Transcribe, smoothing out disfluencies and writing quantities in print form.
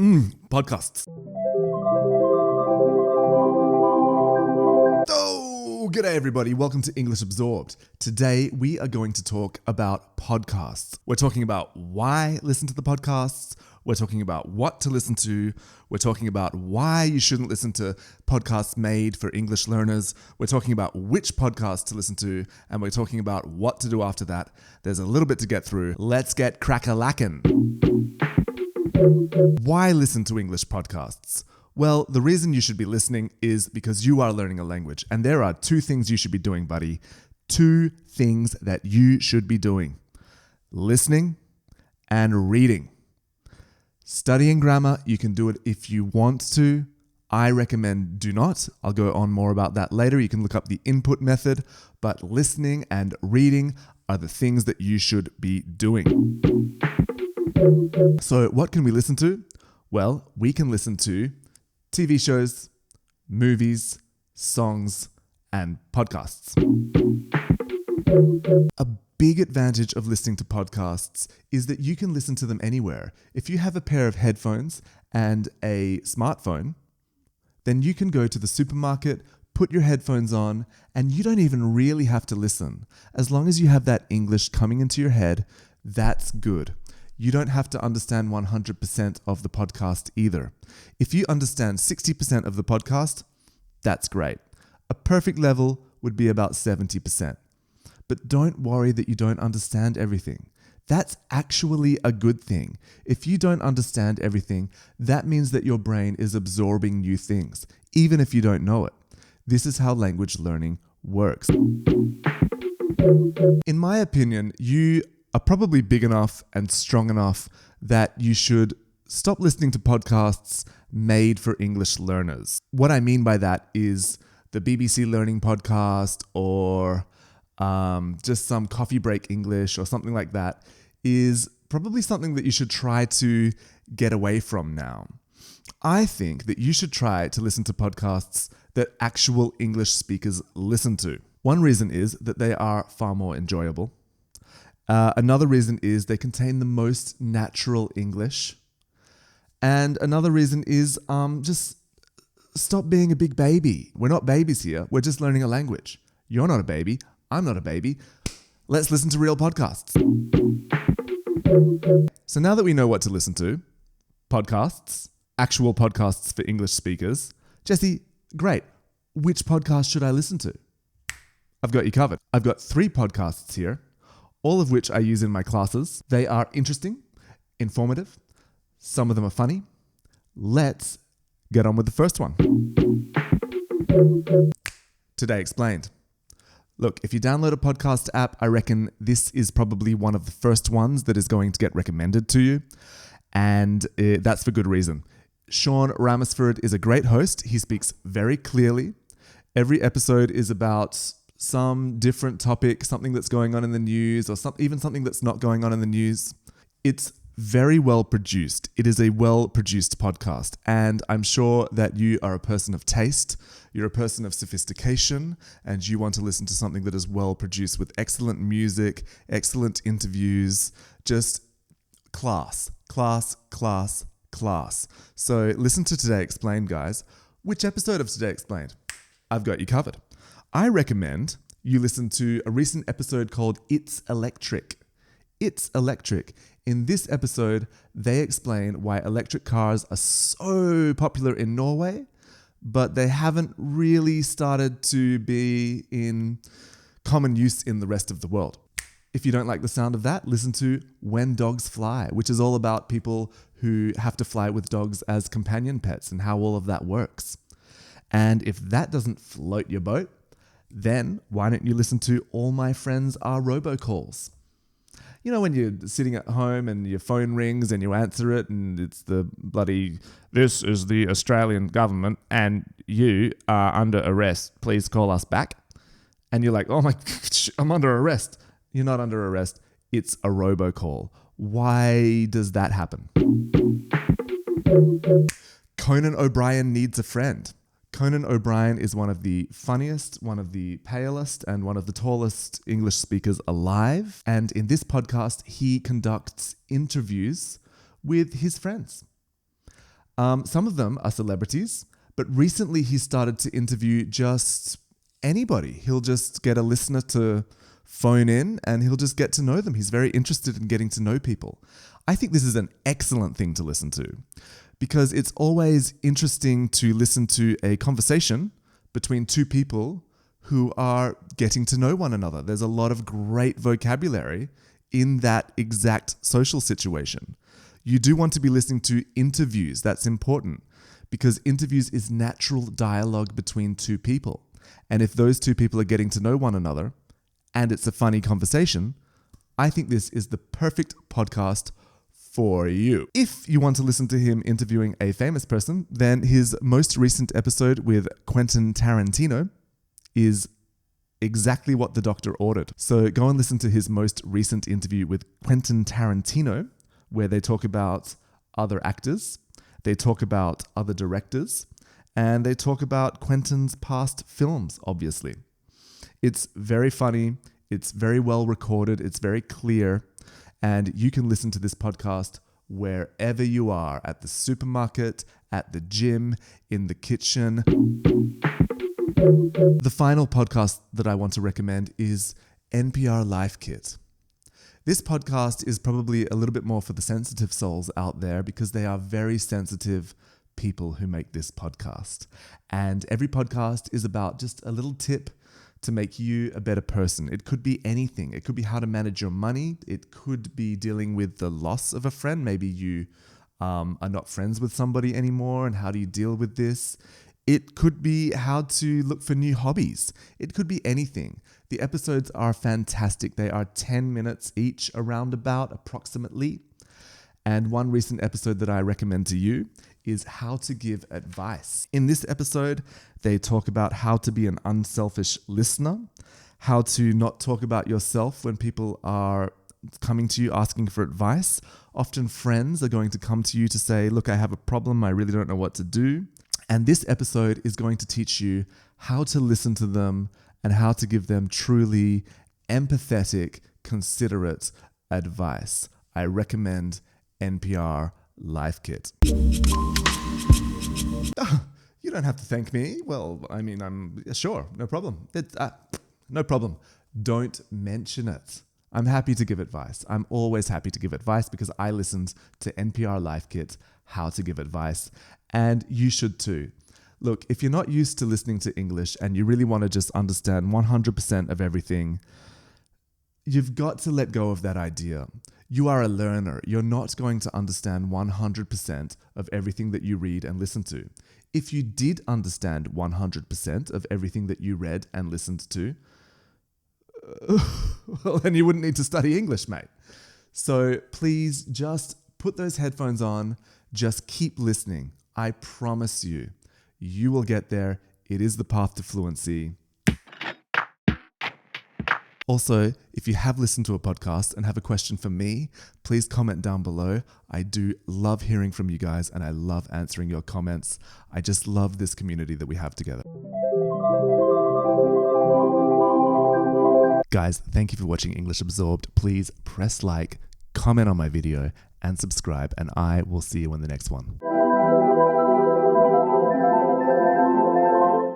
Podcasts. Oh, g'day everybody. Welcome to English Absorbed. Today we are going to talk about podcasts. We're talking about why listen to the podcasts. We're talking about what to listen to. We're talking about why you shouldn't listen to podcasts made for English learners. We're talking about which podcasts to listen to. And we're talking about what to do after that. There's a little bit to get through. Let's get crack-a-lackin'. Why listen to English podcasts? Well, the reason you should be listening is because you are learning a language. And there are two things you should be doing, buddy. Two things that you should be doing. Listening and reading. Studying grammar, you can do it if you want to. I recommend do not. I'll go on more about that later. You can look up the input method. But listening and reading are the things that you should be doing. So what can we listen to? Well, we can listen to TV shows, movies, songs, and podcasts. A big advantage of listening to podcasts is that you can listen to them anywhere. If you have a pair of headphones and a smartphone, then you can go to the supermarket, put your headphones on, and you don't even really have to listen. As long as you have that English coming into your head, that's good. You don't have to understand 100% of the podcast either. If you understand 60% of the podcast, that's great. A perfect level would be about 70%. But don't worry that you don't understand everything. That's actually a good thing. If you don't understand everything, that means that your brain is absorbing new things, even if you don't know it. This is how language learning works. In my opinion, you are probably big enough and strong enough that you should stop listening to podcasts made for English learners. What I mean by that is the BBC Learning Podcast or just some coffee break English or something like that is probably something that you should try to get away from now. I think that you should try to listen to podcasts that actual English speakers listen to. One reason is that they are far more enjoyable. Another reason is they contain the most natural English. And another reason is just stop being a big baby. We're not babies here. We're just learning a language. You're not a baby. I'm not a baby. Let's listen to real podcasts. So now that we know what to listen to, podcasts, actual podcasts for English speakers, Jesse, great. Which podcast should I listen to? I've got you covered. I've got 3 podcasts here, all of which I use in my classes. They are interesting, informative. Some of them are funny. Let's get on with the first one. Today Explained. Look, if you download a podcast app, I reckon this is probably one of the first ones that is going to get recommended to you. And that's for good reason. Sean Ramesford is a great host. He speaks very clearly. Every episode is about some different topic, something that's going on in the news or even something that's not going on in the news. It's very well produced. It is a well-produced podcast. And I'm sure that you are a person of taste, you're a person of sophistication, and you want to listen to something that is well produced with excellent music, excellent interviews, just class. So listen to Today Explained, guys. Which episode of Today Explained? I've got you covered. I recommend you listen to a recent episode called It's Electric. It's Electric. In this episode, they explain why electric cars are so popular in Norway, but they haven't really started to be in common use in the rest of the world. If you don't like the sound of that, listen to When Dogs Fly, which is all about people who have to fly with dogs as companion pets and how all of that works. And if that doesn't float your boat, then why don't you listen to All My Friends Are Robocalls? You know, when you're sitting at home and your phone rings and you answer it and it's the bloody, this is the Australian government and you are under arrest. Please call us back. And you're like, oh my, I'm under arrest. You're not under arrest. It's a robocall. Why does that happen? Conan O'Brien Needs a Friend. Conan O'Brien is one of the funniest, one of the palest, and one of the tallest English speakers alive. And in this podcast, he conducts interviews with his friends. Some of them are celebrities, but recently he started to interview just anybody. He'll just get a listener to phone in and he'll just get to know them. He's very interested in getting to know people. I think this is an excellent thing to listen to because it's always interesting to listen to a conversation between two people who are getting to know one another. There's a lot of great vocabulary in that exact social situation. You do want to be listening to interviews. That's important because interviews is natural dialogue between two people. And if those two people are getting to know one another and it's a funny conversation, I think this is the perfect podcast for you. If you want to listen to him interviewing a famous person, then his most recent episode with Quentin Tarantino is exactly what the doctor ordered. So go and listen to his most recent interview with Quentin Tarantino, where they talk about other actors, they talk about other directors, and they talk about Quentin's past films, obviously. It's very funny, it's very well recorded, it's very clear, and you can listen to this podcast wherever you are, at the supermarket, at the gym, in the kitchen. The final podcast that I want to recommend is NPR Life Kit. This podcast is probably a little bit more for the sensitive souls out there because they are very sensitive people who make this podcast. And every podcast is about just a little tip to make you a better person. It could be anything. It could be how to manage your money. It could be dealing with the loss of a friend. Maybe you are not friends with somebody anymore, and how do you deal with this? It could be how to look for new hobbies. It could be anything. The episodes are fantastic. They are 10 minutes each, approximately. And one recent episode that I recommend to you is how to give advice. In this episode, they talk about how to be an unselfish listener, how to not talk about yourself when people are coming to you asking for advice. Often friends are going to come to you to say, look, I have a problem. I really don't know what to do. And this episode is going to teach you how to listen to them and how to give them truly empathetic, considerate advice. I recommend NPR Life Kit. Oh, you don't have to thank me. Well, I mean, I'm sure, no problem. No problem. Don't mention it. I'm happy to give advice. I'm always happy to give advice because I listened to NPR Life Kit, How to Give Advice, and you should too. Look, if you're not used to listening to English and you really want to just understand 100% of everything, you've got to let go of that idea. You are a learner. You're not going to understand 100% of everything that you read and listen to. If you did understand 100% of everything that you read and listened to, well, then you wouldn't need to study English, mate. So please just put those headphones on. Just keep listening. I promise you, you will get there. It is the path to fluency. Also, if you have listened to a podcast and have a question for me, please comment down below. I do love hearing from you guys and I love answering your comments. I just love this community that we have together. Guys, thank you for watching English Absorbed. Please press like, comment on my video, and subscribe, and I will see you in the next one.